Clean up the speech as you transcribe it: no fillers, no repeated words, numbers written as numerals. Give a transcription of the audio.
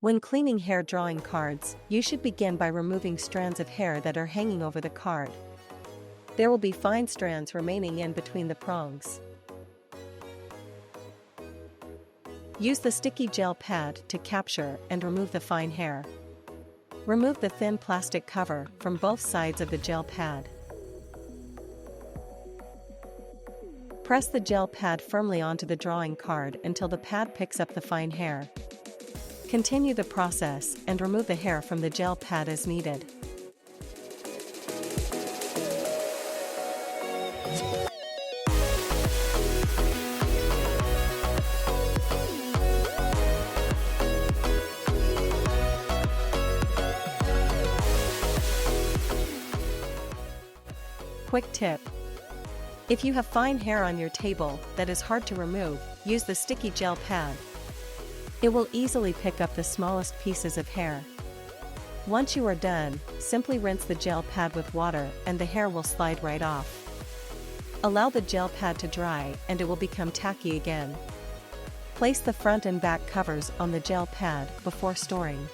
When cleaning hair drawing cards, you should begin by removing strands of hair that are hanging over the card. There will be fine strands remaining in between the prongs. Use the sticky gel pad to capture and remove the fine hair. Remove the thin plastic cover from both sides of the gel pad. Press the gel pad firmly onto the drawing card until the pad picks up the fine hair. Continue the process and remove the hair from the gel pad as needed. Quick tip: if you have fine hair on your table that is hard to remove, use the sticky gel pad. It will easily pick up the smallest pieces of hair. Once you are done, simply rinse the gel pad with water and the hair will slide right off. Allow the gel pad to dry and it will become tacky again. Place the front and back covers on the gel pad before storing.